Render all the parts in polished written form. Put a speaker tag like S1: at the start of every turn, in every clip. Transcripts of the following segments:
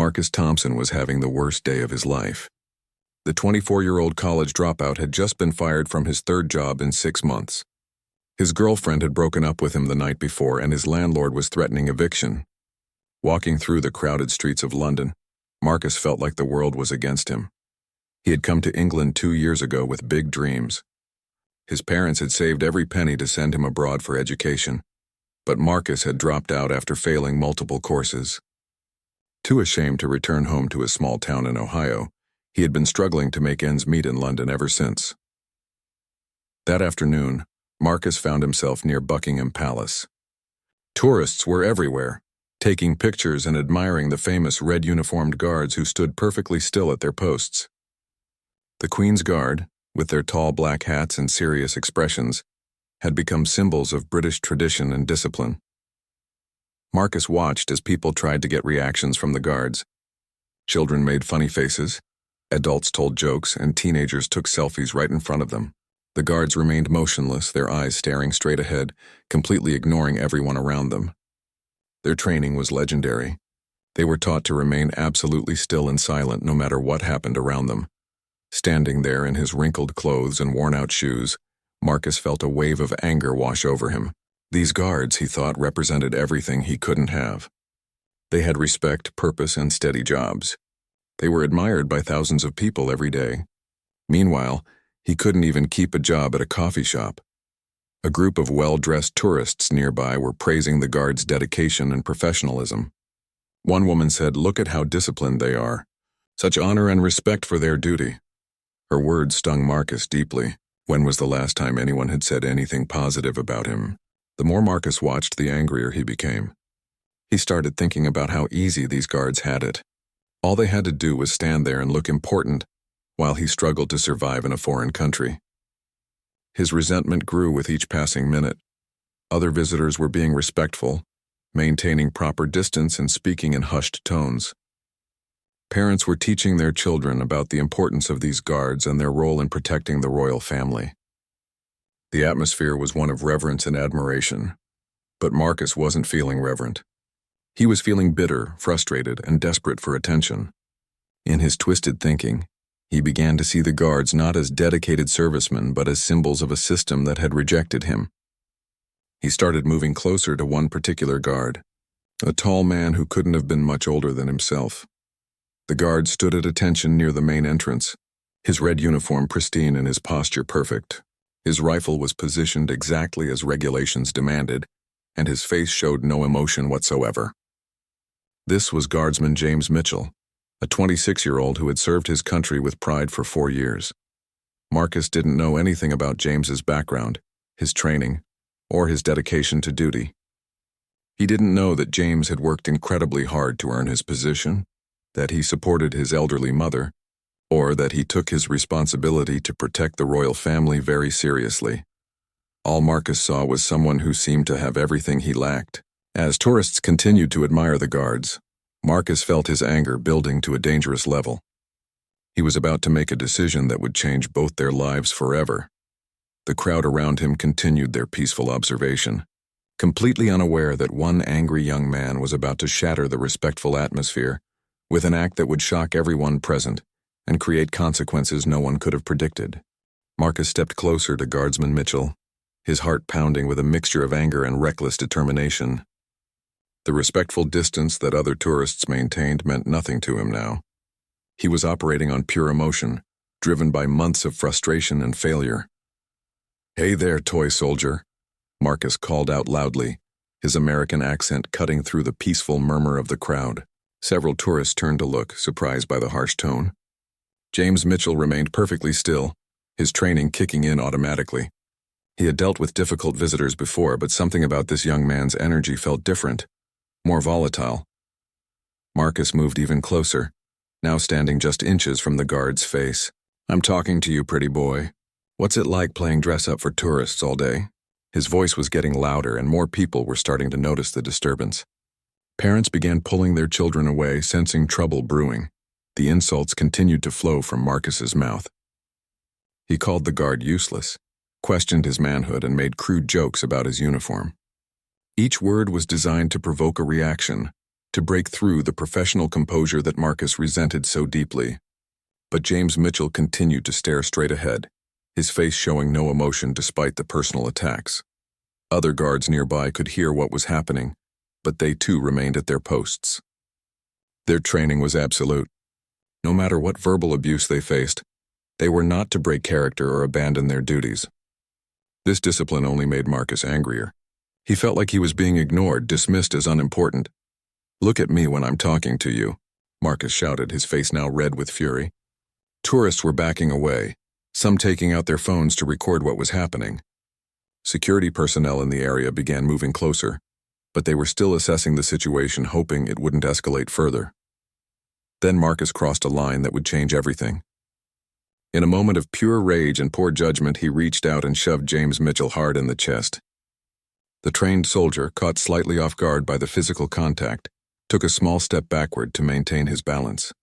S1: Marcus Thompson was having the worst day of his life. The 24-year-old college dropout had just been fired from his third job in 6 months. His girlfriend had broken up with him the night before, and his landlord was threatening eviction. Walking through the crowded streets of London, Marcus felt like the world was against him. He had come to England 2 years ago with big dreams. His parents had saved every penny to send him abroad for education, but Marcus had dropped out after failing multiple courses. Too ashamed to return home to his small town in Ohio, he had been struggling to make ends meet in London ever since. That afternoon, Marcus found himself near Buckingham Palace. Tourists were everywhere, taking pictures and admiring the famous red-uniformed guards who stood perfectly still at their posts. The Queen's Guard, with their tall black hats and serious expressions, had become symbols of British tradition and discipline. Marcus watched as people tried to get reactions from the guards. Children made funny faces, adults told jokes, and teenagers took selfies right in front of them. The guards remained motionless, their eyes staring straight ahead, completely ignoring everyone around them. Their training was legendary. They were taught to remain absolutely still and silent no matter what happened around them. Standing there in his wrinkled clothes and worn-out shoes, Marcus felt a wave of anger wash over him. These guards, he thought, represented everything he couldn't have. They had respect, purpose, and steady jobs. They were admired by thousands of people every day. Meanwhile, he couldn't even keep a job at a coffee shop. A group of well-dressed tourists nearby were praising the guards' dedication and professionalism. One woman said, "Look at how disciplined they are. Such honor and respect for their duty." Her words stung Marcus deeply. When was the last time anyone had said anything positive about him? The more Marcus watched, the angrier he became. He started thinking about how easy these guards had it. All they had to do was stand there and look important, while he struggled to survive in a foreign country. His resentment grew with each passing minute. Other visitors were being respectful, maintaining proper distance and speaking in hushed tones. Parents were teaching their children about the importance of these guards and their role in protecting the royal family. The atmosphere was one of reverence and admiration, but Marcus wasn't feeling reverent. He was feeling bitter, frustrated, and desperate for attention. In his twisted thinking, he began to see the guards not as dedicated servicemen but as symbols of a system that had rejected him. He started moving closer to one particular guard, a tall man who couldn't have been much older than himself. The guard stood at attention near the main entrance, his red uniform pristine and his posture perfect. His rifle was positioned exactly as regulations demanded, and his face showed no emotion whatsoever. This was Guardsman James Mitchell, a 26-year-old who had served his country with pride for 4 years. Marcus didn't know anything about James's background, his training, or his dedication to duty. He didn't know that James had worked incredibly hard to earn his position, that he supported his elderly mother, or that he took his responsibility to protect the royal family very seriously. All Marcus saw was someone who seemed to have everything he lacked. As tourists continued to admire the guards, Marcus felt his anger building to a dangerous level. He was about to make a decision that would change both their lives forever. The crowd around him continued their peaceful observation, completely unaware that one angry young man was about to shatter the respectful atmosphere with an act that would shock everyone present and create consequences no one could have predicted. Marcus stepped closer to Guardsman Mitchell, his heart pounding with a mixture of anger and reckless determination. The respectful distance that other tourists maintained meant nothing to him now. He was operating on pure emotion, driven by months of frustration and failure. "Hey there, toy soldier," Marcus called out loudly, his American accent cutting through the peaceful murmur of the crowd. Several tourists turned to look, surprised by the harsh tone. James Mitchell remained perfectly still, his training kicking in automatically. He had dealt with difficult visitors before, but something about this young man's energy felt different, more volatile. Marcus moved even closer, now standing just inches from the guard's face. "I'm talking to you, pretty boy. What's it like playing dress-up for tourists all day?" His voice was getting louder, and more people were starting to notice the disturbance. Parents began pulling their children away, sensing trouble brewing. The insults continued to flow from Marcus's mouth. He called the guard useless, questioned his manhood, and made crude jokes about his uniform. Each word was designed to provoke a reaction, to break through the professional composure that Marcus resented so deeply. But James Mitchell continued to stare straight ahead, his face showing no emotion despite the personal attacks. Other guards nearby could hear what was happening, but they too remained at their posts. Their training was absolute. No matter what verbal abuse they faced, they were not to break character or abandon their duties. This discipline only made Marcus angrier. He felt like he was being ignored, dismissed as unimportant. "Look at me when I'm talking to you," Marcus shouted, his face now red with fury. Tourists were backing away, some taking out their phones to record what was happening. Security personnel in the area began moving closer, but they were still assessing the situation, hoping it wouldn't escalate further. Then Marcus crossed a line that would change everything. In a moment of pure rage and poor judgment, he reached out and shoved James Mitchell hard in the chest. The trained soldier, caught slightly off guard by the physical contact, took a small step backward to maintain his balance.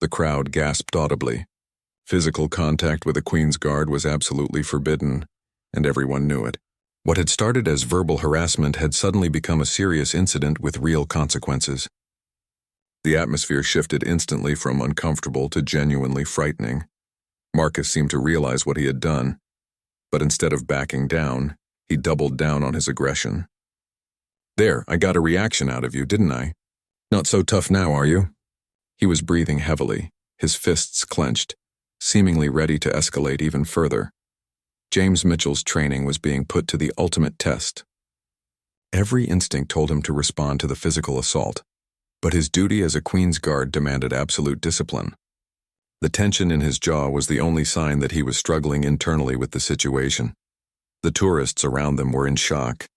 S1: The crowd gasped audibly. Physical contact with a Queen's Guard was absolutely forbidden, and everyone knew it. What had started as verbal harassment had suddenly become a serious incident with real consequences. The atmosphere shifted instantly from uncomfortable to genuinely frightening. Marcus seemed to realize what he had done, but instead of backing down, he doubled down on his aggression. "There, I got a reaction out of you, didn't I? Not so tough now, are you?" He was breathing heavily, his fists clenched, seemingly ready to escalate even further. James Mitchell's training was being put to the ultimate test. Every instinct told him to respond to the physical assault, but his duty as a Queen's Guard demanded absolute discipline. The tension in his jaw was the only sign that he was struggling internally with the situation. The tourists around them were in shock.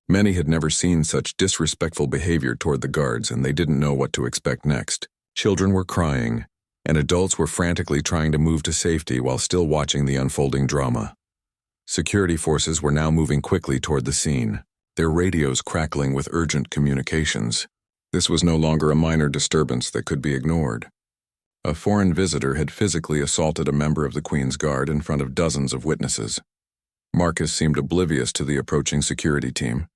S1: Many had never seen such disrespectful behavior toward the guards, and they didn't know what to expect next. Children were crying, and adults were frantically trying to move to safety while still watching the unfolding drama. Security forces were now moving quickly toward the scene, their radios crackling with urgent communications. This was no longer a minor disturbance that could be ignored. A foreign visitor had physically assaulted a member of the Queen's Guard in front of dozens of witnesses. Marcus seemed oblivious to the approaching security team.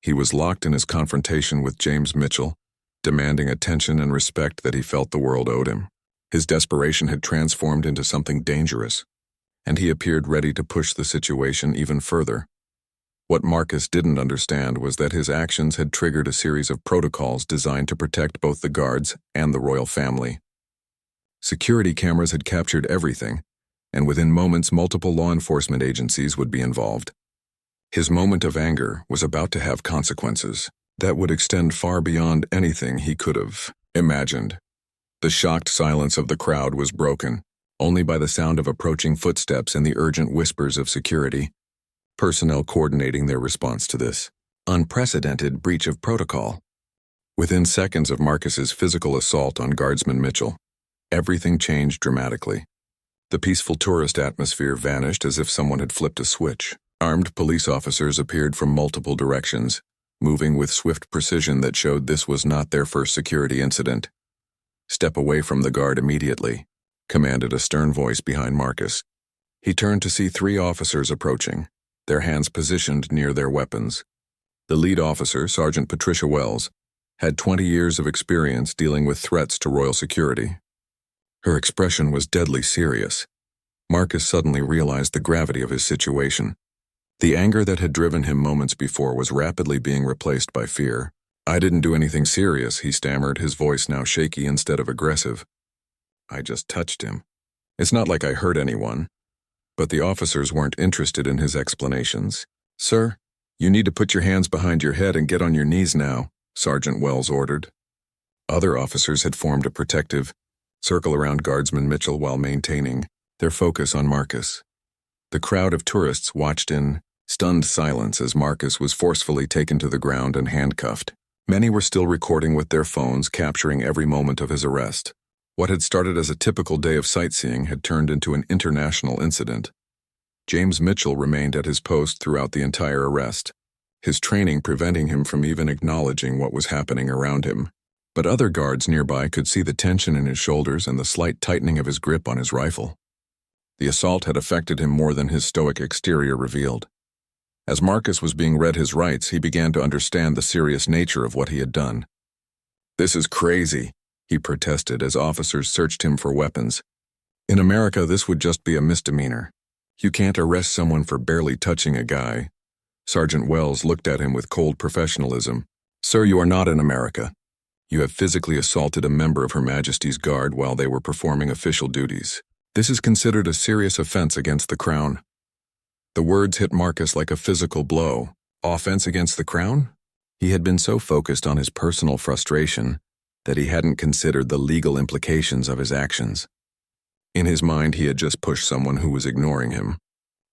S1: He was locked in his confrontation with James Mitchell, demanding attention and respect that he felt the world owed him. His desperation had transformed into something dangerous, and he appeared ready to push the situation even further. What Marcus didn't understand was that his actions had triggered a series of protocols designed to protect both the guards and the royal family. Security cameras had captured everything, and within moments multiple law enforcement agencies would be involved. His moment of anger was about to have consequences that would extend far beyond anything he could have imagined. The shocked silence of the crowd was broken only by the sound of approaching footsteps and the urgent whispers of security, personnel coordinating their response to this unprecedented breach of protocol. Within seconds of Marcus's physical assault on Guardsman Mitchell, everything changed dramatically. The peaceful tourist atmosphere vanished as if someone had flipped a switch. Armed police officers appeared from multiple directions, moving with swift precision that showed this was not their first security incident. "Step away from the guard immediately," commanded a stern voice behind Marcus. He turned to see 3 officers approaching, their hands positioned near their weapons. The lead officer, Sergeant Patricia Wells, had 20 years of experience dealing with threats to royal security. Her expression was deadly serious. Marcus suddenly realized the gravity of his situation. The anger that had driven him moments before was rapidly being replaced by fear. "I didn't do anything serious," he stammered, his voice now shaky instead of aggressive. "I just touched him. It's not like I hurt anyone." But the officers weren't interested in his explanations. "Sir, you need to put your hands behind your head and get on your knees now," Sergeant Wells ordered. Other officers had formed a protective circle around Guardsman Mitchell while maintaining their focus on Marcus. The crowd of tourists watched in stunned silence as Marcus was forcefully taken to the ground and handcuffed. Many were still recording with their phones, capturing every moment of his arrest. What had started as a typical day of sightseeing had turned into an international incident. James Mitchell remained at his post throughout the entire arrest, his training preventing him from even acknowledging what was happening around him. But other guards nearby could see the tension in his shoulders and the slight tightening of his grip on his rifle. The assault had affected him more than his stoic exterior revealed. As Marcus was being read his rights, he began to understand the serious nature of what he had done. "This is crazy," he protested as officers searched him for weapons. "In America, this would just be a misdemeanor. You can't arrest someone for barely touching a guy." Sergeant Wells looked at him with cold professionalism. "Sir, you are not in America. You have physically assaulted a member of Her Majesty's Guard while they were performing official duties. This is considered a serious offense against the Crown." The words hit Marcus like a physical blow. Offense against the Crown? He had been so focused on his personal frustration that he hadn't considered the legal implications of his actions. In his mind, he had just pushed someone who was ignoring him.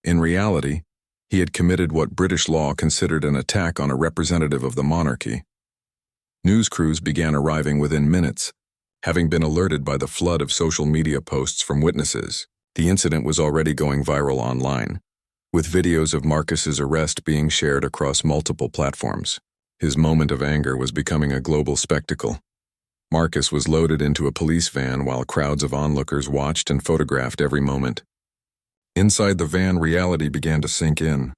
S1: In reality, he had committed what British law considered an attack on a representative of the monarchy. News crews began arriving within minutes, having been alerted by the flood of social media posts from witnesses. The incident was already going viral online, with videos of Marcus's arrest being shared across multiple platforms. His moment of anger was becoming a global spectacle. Marcus was loaded into a police van while crowds of onlookers watched and photographed every moment. Inside the van, reality began to sink in.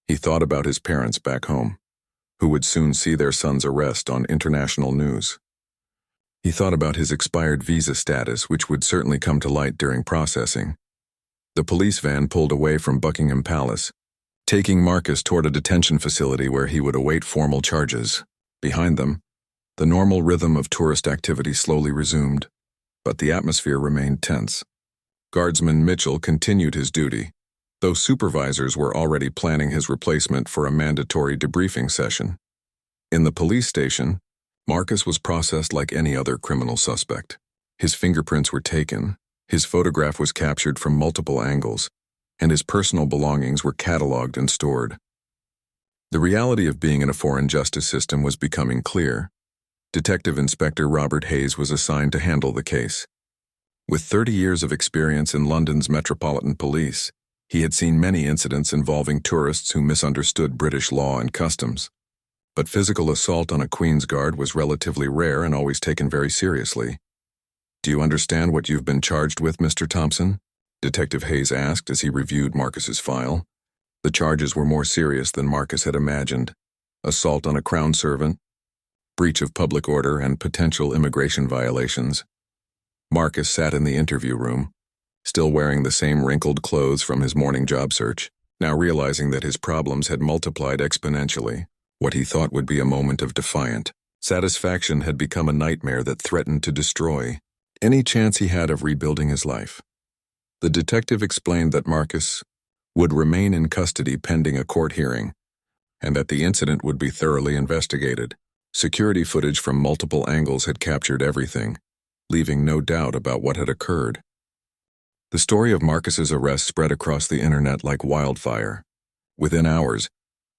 S1: He thought about his parents back home, who would soon see their son's arrest on international news. He thought about his expired visa status, which would certainly come to light during processing. The police van pulled away from Buckingham Palace, taking Marcus toward a detention facility where he would await formal charges. Behind them, the normal rhythm of tourist activity slowly resumed, but the atmosphere remained tense. Guardsman Mitchell continued his duty, though supervisors were already planning his replacement for a mandatory debriefing session. In the police station, Marcus was processed like any other criminal suspect. His fingerprints were taken, his photograph was captured from multiple angles, and his personal belongings were cataloged and stored. The reality of being in a foreign justice system was becoming clear. Detective Inspector Robert Hayes was assigned to handle the case. With 30 years of experience in London's Metropolitan Police, he had seen many incidents involving tourists who misunderstood British law and customs. But physical assault on a Queen's Guard was relatively rare and always taken very seriously. "Do you understand what you've been charged with, Mr. Thompson?" Detective Hayes asked as he reviewed Marcus's file. The charges were more serious than Marcus had imagined: assault on a Crown servant, breach of public order, and potential immigration violations. Marcus sat in the interview room, still wearing the same wrinkled clothes from his morning job search, now realizing that his problems had multiplied exponentially. What he thought would be a moment of defiant satisfaction had become a nightmare that threatened to destroy any chance he had of rebuilding his life. The detective explained that Marcus would remain in custody pending a court hearing, and that the incident would be thoroughly investigated. Security footage from multiple angles had captured everything, leaving no doubt about what had occurred. The story of Marcus's arrest spread across the internet like wildfire. Within hours,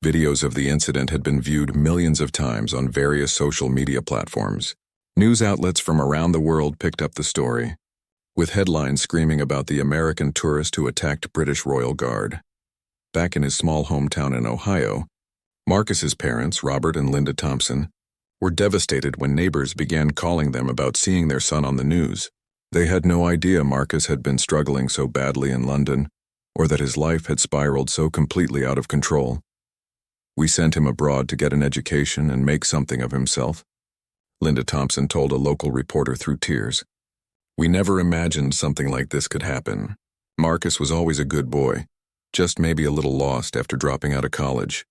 S1: videos of the incident had been viewed millions of times on various social media platforms. News outlets from around the world picked up the story, with headlines screaming about the American tourist who attacked British Royal Guard. Back in his small hometown in Ohio, Marcus's parents, Robert and Linda Thompson, were devastated when neighbors began calling them about seeing their son on the news. They had no idea Marcus had been struggling so badly in London, or that his life had spiraled so completely out of control. "We sent him abroad to get an education and make something of himself," Linda Thompson told a local reporter through tears. "We never imagined something like this could happen. Marcus was always a good boy, just maybe a little lost after dropping out of college."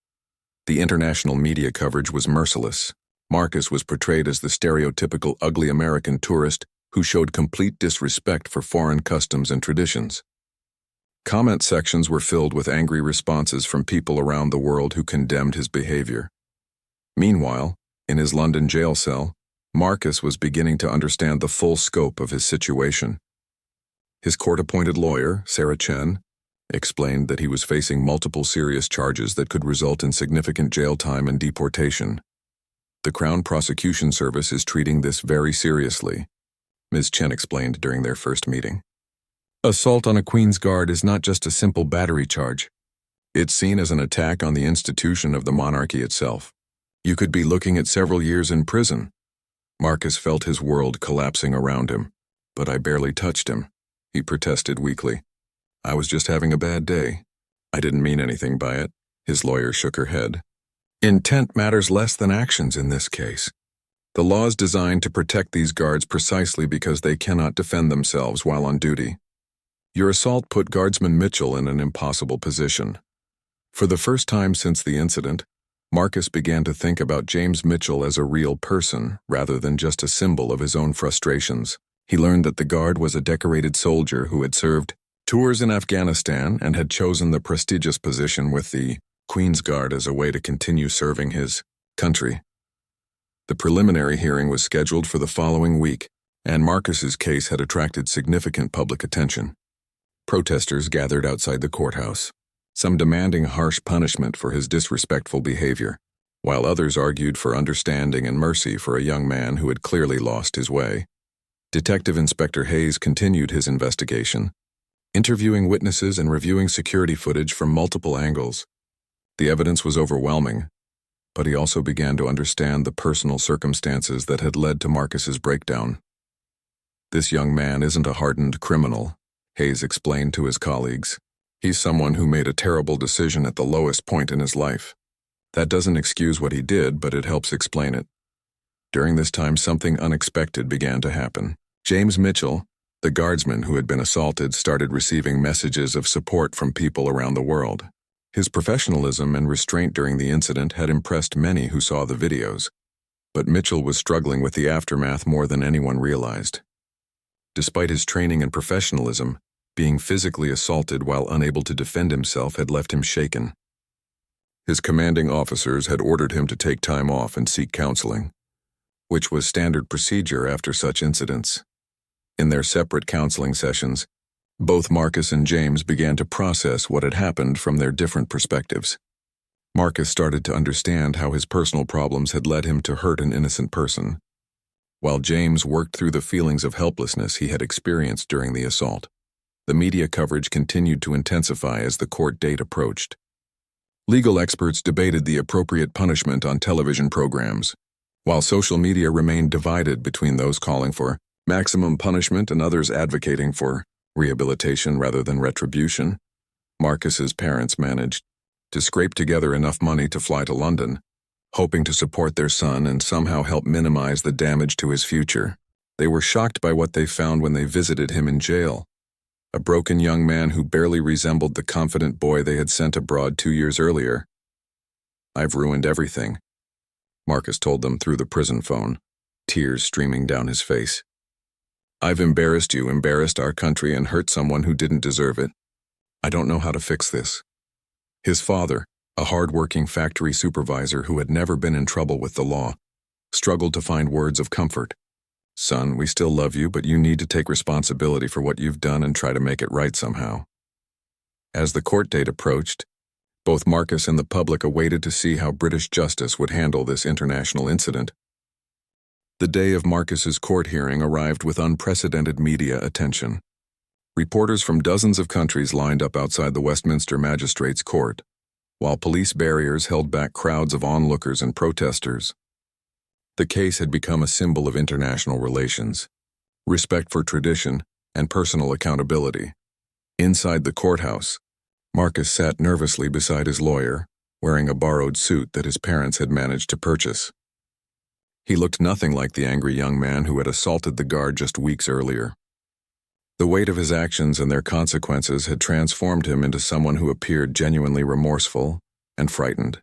S1: The international media coverage was merciless. Marcus was portrayed as the stereotypical ugly American tourist who showed complete disrespect for foreign customs and traditions. Comment sections were filled with angry responses from people around the world who condemned his behavior. Meanwhile, in his London jail cell, Marcus was beginning to understand the full scope of his situation. His court-appointed lawyer, Sarah Chen, explained that he was facing multiple serious charges that could result in significant jail time and deportation. "The Crown Prosecution Service is treating this very seriously," Ms. Chen explained during their first meeting. "Assault on a Queen's Guard is not just a simple battery charge. It's seen as an attack on the institution of the monarchy itself. You could be looking at several years in prison." Marcus felt his world collapsing around him. "But I barely touched him," he protested weakly. "I was just having a bad day. I didn't mean anything by it." His lawyer shook her head. "Intent matters less than actions in this case. The law is designed to protect these guards precisely because they cannot defend themselves while on duty. Your assault put Guardsman Mitchell in an impossible position. For the first time since the incident, Marcus began to think about James Mitchell as a real person rather than just a symbol of his own frustrations. He learned that the guard was a decorated soldier who had served tours in Afghanistan and had chosen the prestigious position with the Queen's Guard as a way to continue serving his country. The preliminary hearing was scheduled for the following week, and Marcus's case had attracted significant public attention. Protesters gathered outside the courthouse, some demanding harsh punishment for his disrespectful behavior, while others argued for understanding and mercy for a young man who had clearly lost his way. Detective Inspector Hayes continued his investigation, interviewing witnesses and reviewing security footage from multiple angles. The evidence was overwhelming, but he also began to understand the personal circumstances that had led to Marcus's breakdown. This young man isn't a hardened criminal, Hayes explained to his colleagues. He's someone who made a terrible decision at the lowest point in his life. That doesn't excuse what he did, but it helps explain it. During this time, something unexpected began to happen. James Mitchell, the guardsman who had been assaulted, started receiving messages of support from people around the world. His professionalism and restraint during the incident had impressed many who saw the videos, but Mitchell was struggling with the aftermath more than anyone realized. Despite his training and professionalism, being physically assaulted while unable to defend himself had left him shaken. His commanding officers had ordered him to take time off and seek counseling, which was standard procedure after such incidents. In their separate counseling sessions, both Marcus and James began to process what had happened from their different perspectives. Marcus started to understand how his personal problems had led him to hurt an innocent person, while James worked through the feelings of helplessness he had experienced during the assault. The media coverage continued to intensify as the court date approached. Legal experts debated the appropriate punishment on television programs, while social media remained divided between those calling for maximum punishment and others advocating for rehabilitation rather than retribution. Marcus's parents managed to scrape together enough money to fly to London, hoping to support their son and somehow help minimize the damage to his future. They were shocked by what they found when they visited him in jail. A broken young man who barely resembled the confident boy they had sent abroad 2 years earlier. "I've ruined everything," Marcus told them through the prison phone, tears streaming down his face. "I've embarrassed you, embarrassed our country, and hurt someone who didn't deserve it. I don't know how to fix this." His father, a hard-working factory supervisor who had never been in trouble with the law, struggled to find words of comfort. "Son, we still love you, but you need to take responsibility for what you've done and try to make it right somehow." As the court date approached, both Marcus and the public awaited to see how British justice would handle this international incident. The day of Marcus's court hearing arrived with unprecedented media attention. Reporters from dozens of countries lined up outside the Westminster Magistrates' Court, while police barriers held back crowds of onlookers and protesters. The case had become a symbol of international relations, respect for tradition, and personal accountability. Inside the courthouse, Marcus sat nervously beside his lawyer, wearing a borrowed suit that his parents had managed to purchase. He looked nothing like the angry young man who had assaulted the guard just weeks earlier. The weight of his actions and their consequences had transformed him into someone who appeared genuinely remorseful and frightened.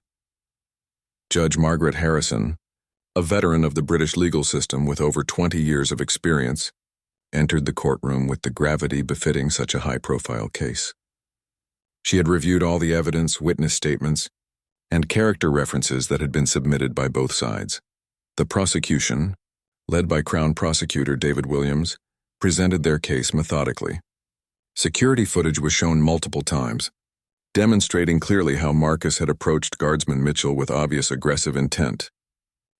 S1: Judge Margaret Harrison, a veteran of the British legal system with over 20 years of experience, entered the courtroom with the gravity befitting such a high-profile case. She had reviewed all the evidence, witness statements, and character references that had been submitted by both sides. The prosecution, led by Crown Prosecutor David Williams, presented their case methodically. Security footage was shown multiple times, demonstrating clearly how Marcus had approached Guardsman Mitchell with obvious aggressive intent,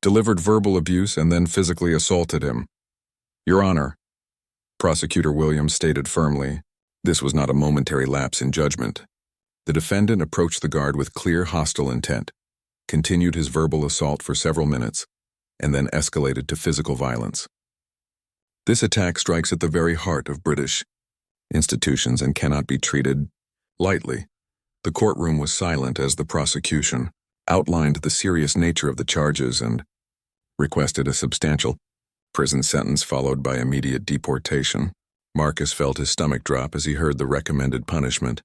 S1: delivered verbal abuse, and then physically assaulted him. "Your Honor," Prosecutor Williams stated firmly, this was not a momentary lapse in judgment. The defendant approached the guard with clear hostile intent, continued his verbal assault for several minutes, and then escalated to physical violence. This attack strikes at the very heart of British institutions and cannot be treated lightly. The courtroom was silent as the prosecution outlined the serious nature of the charges and requested a substantial prison sentence followed by immediate deportation. Marcus felt his stomach drop as he heard the recommended punishment,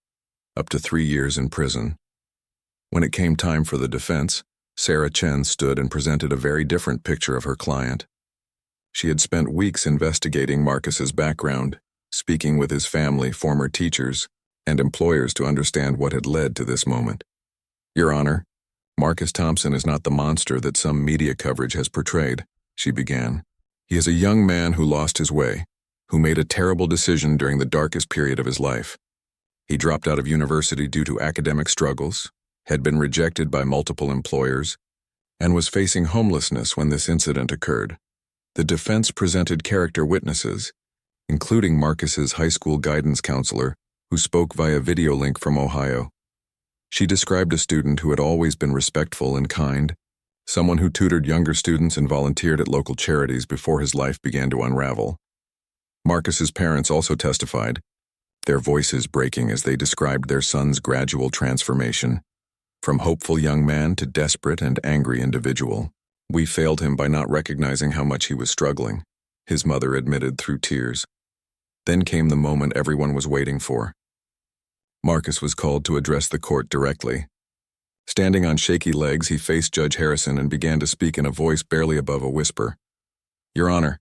S1: up to 3 years in prison. When it came time for the defense, Sarah Chen stood and presented a very different picture of her client. She had spent weeks investigating Marcus's background, speaking with his family, former teachers, and employers to understand what had led to this moment. "Your Honor, Marcus Thompson is not the monster that some media coverage has portrayed," she began. "He is a young man who lost his way, who made a terrible decision during the darkest period of his life. He dropped out of university due to academic struggles, had been rejected by multiple employers, and was facing homelessness when this incident occurred." The defense presented character witnesses, including Marcus's high school guidance counselor, who spoke via video link from Ohio. She described a student who had always been respectful and kind, someone who tutored younger students and volunteered at local charities before his life began to unravel. Marcus's parents also testified, their voices breaking as they described their son's gradual transformation, from hopeful young man to desperate and angry individual. "We failed him by not recognizing how much he was struggling," his mother admitted through tears. Then came the moment everyone was waiting for. Marcus was called to address the court directly. Standing on shaky legs, he faced Judge Harrison and began to speak in a voice barely above a whisper. "Your Honor,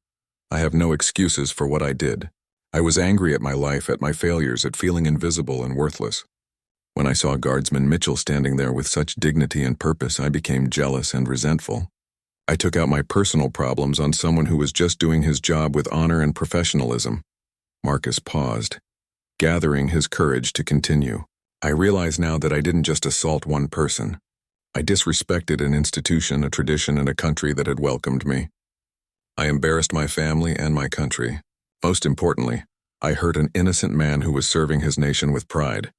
S1: I have no excuses for what I did. I was angry at my life, at my failures, at feeling invisible and worthless. When I saw Guardsman Mitchell standing there with such dignity and purpose, I became jealous and resentful. I took out my personal problems on someone who was just doing his job with honor and professionalism." Marcus paused, gathering his courage to continue. "I realize now that I didn't just assault one person. I disrespected an institution, a tradition, and a country that had welcomed me. I embarrassed my family and my country. Most importantly, I hurt an innocent man who was serving his nation with pride."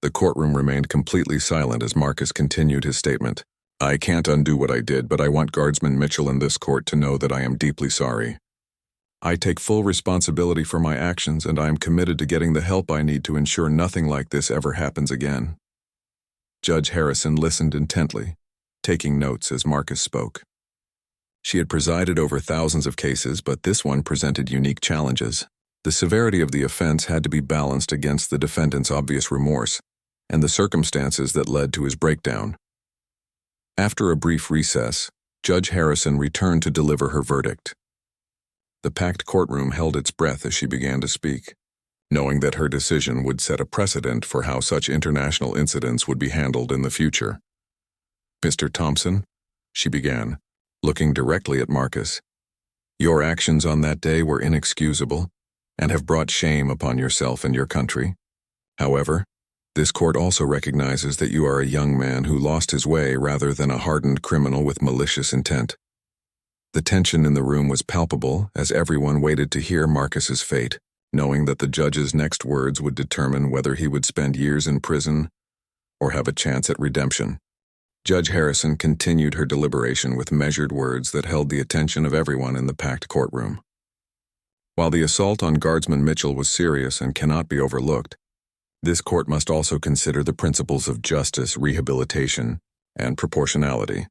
S1: The courtroom remained completely silent as Marcus continued his statement. "I can't undo what I did, but I want Guardsman Mitchell in this court to know that I am deeply sorry. I take full responsibility for my actions, and I am committed to getting the help I need to ensure nothing like this ever happens again." Judge Harrison listened intently, taking notes as Marcus spoke. She had presided over thousands of cases, but this one presented unique challenges. The severity of the offense had to be balanced against the defendant's obvious remorse and the circumstances that led to his breakdown. After a brief recess, Judge Harrison returned to deliver her verdict. The packed courtroom held its breath as she began to speak, knowing that her decision would set a precedent for how such international incidents would be handled in the future. "Mr. Thompson," she began, looking directly at Marcus, "your actions on that day were inexcusable and have brought shame upon yourself and your country. However, this court also recognizes that you are a young man who lost his way rather than a hardened criminal with malicious intent." The tension in the room was palpable as everyone waited to hear Marcus's fate, knowing that the judge's next words would determine whether he would spend years in prison or have a chance at redemption. Judge Harrison continued her deliberation with measured words that held the attention of everyone in the packed courtroom. While the assault on Guardsman Mitchell was serious and cannot be overlooked, this court must also consider the principles of justice, rehabilitation, and proportionality.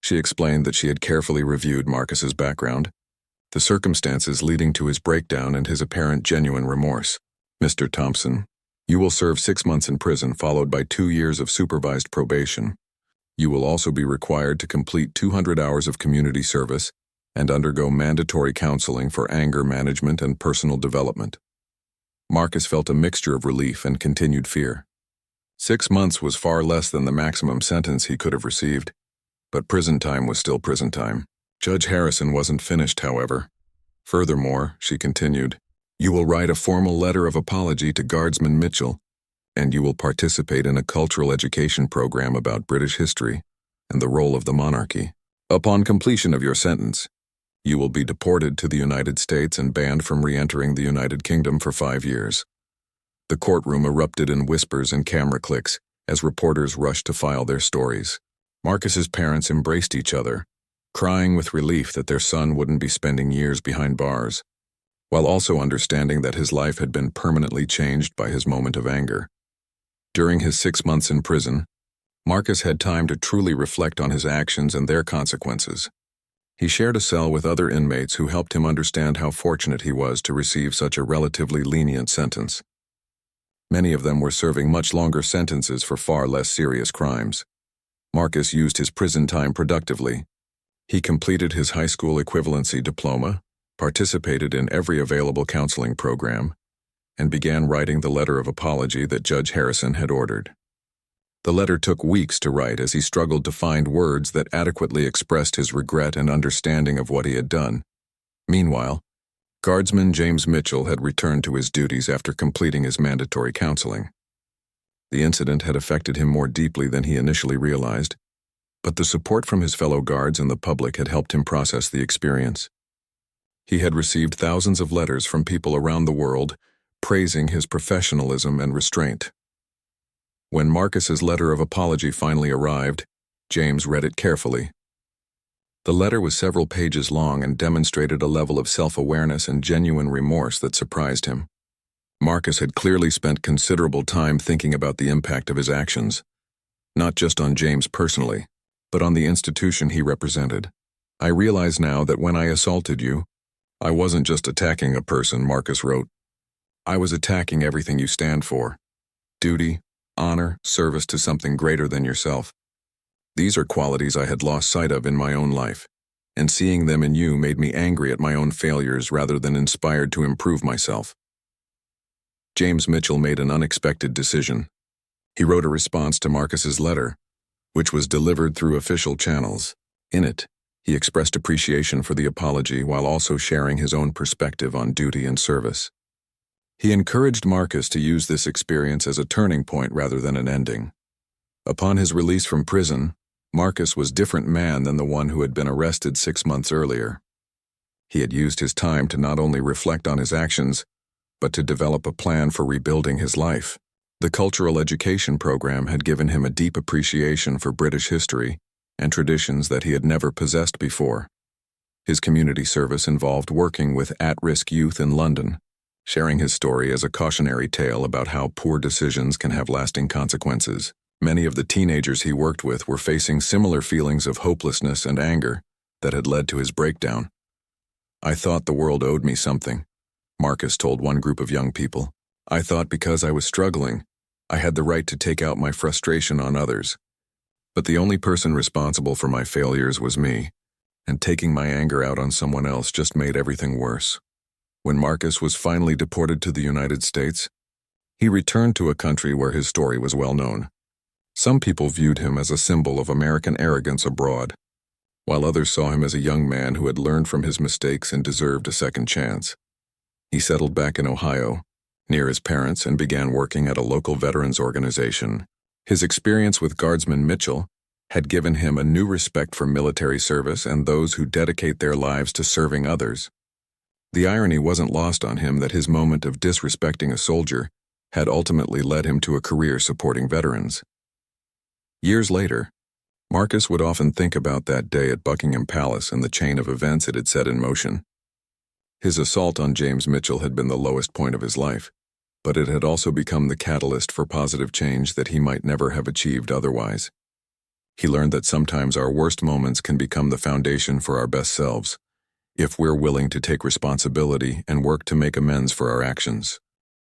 S1: She explained that she had carefully reviewed Marcus's background, the circumstances leading to his breakdown and his apparent genuine remorse. "Mr. Thompson, you will serve 6 months in prison followed by 2 years of supervised probation. You will also be required to complete 200 hours of community service and undergo mandatory counseling for anger management and personal development." Marcus felt a mixture of relief and continued fear. 6 months was far less than the maximum sentence he could have received, but prison time was still prison time. Judge Harrison wasn't finished, however. "Furthermore," she continued, "you will write a formal letter of apology to Guardsman Mitchell, and you will participate in a cultural education program about British history and the role of the monarchy. Upon completion of your sentence, you will be deported to the United States and banned from re-entering the United Kingdom for 5 years." The courtroom erupted in whispers and camera clicks as reporters rushed to file their stories. Marcus's parents embraced each other, crying with relief that their son wouldn't be spending years behind bars, while also understanding that his life had been permanently changed by his moment of anger. During his 6 months in prison, Marcus had time to truly reflect on his actions and their consequences. He shared a cell with other inmates who helped him understand how fortunate he was to receive such a relatively lenient sentence. Many of them were serving much longer sentences for far less serious crimes. Marcus used his prison time productively. He completed his high school equivalency diploma, participated in every available counseling program, and began writing the letter of apology that Judge Harrison had ordered. The letter took weeks to write as he struggled to find words that adequately expressed his regret and understanding of what he had done. Meanwhile, Guardsman James Mitchell had returned to his duties after completing his mandatory counseling. The incident had affected him more deeply than he initially realized, but the support from his fellow guards and the public had helped him process the experience. He had received thousands of letters from people around the world praising his professionalism and restraint. When Marcus's letter of apology finally arrived, James read it carefully. The letter was several pages long and demonstrated a level of self-awareness and genuine remorse that surprised him. Marcus had clearly spent considerable time thinking about the impact of his actions, not just on James personally, but on the institution he represented. "I realize now that when I assaulted you, I wasn't just attacking a person," Marcus wrote. "I was attacking everything you stand for. Duty, honor, service to something greater than yourself. These are qualities I had lost sight of in my own life, and seeing them in you made me angry at my own failures rather than inspired to improve myself." James Mitchell made an unexpected decision. He wrote a response to Marcus's letter, which was delivered through official channels. In it, he expressed appreciation for the apology while also sharing his own perspective on duty and service. He encouraged Marcus to use this experience as a turning point rather than an ending. Upon his release from prison, Marcus was a different man than the one who had been arrested 6 months earlier. He had used his time to not only reflect on his actions, but to develop a plan for rebuilding his life. The cultural education program had given him a deep appreciation for British history and traditions that he had never possessed before. His community service involved working with at-risk youth in London, sharing his story as a cautionary tale about how poor decisions can have lasting consequences. Many of the teenagers he worked with were facing similar feelings of hopelessness and anger that had led to his breakdown. "I thought the world owed me something," Marcus told one group of young people. "I thought because I was struggling, I had the right to take out my frustration on others. But the only person responsible for my failures was me, and taking my anger out on someone else just made everything worse." When Marcus was finally deported to the United States, he returned to a country where his story was well known. Some people viewed him as a symbol of American arrogance abroad, while others saw him as a young man who had learned from his mistakes and deserved a second chance. He settled back in Ohio, near his parents, and began working at a local veterans organization. His experience with Guardsman Mitchell had given him a new respect for military service and those who dedicate their lives to serving others. The irony wasn't lost on him that his moment of disrespecting a soldier had ultimately led him to a career supporting veterans. Years later, Marcus would often think about that day at Buckingham Palace and the chain of events it had set in motion. His assault on James Mitchell had been the lowest point of his life, but it had also become the catalyst for positive change that he might never have achieved otherwise. He learned that sometimes our worst moments can become the foundation for our best selves, if we're willing to take responsibility and work to make amends for our actions.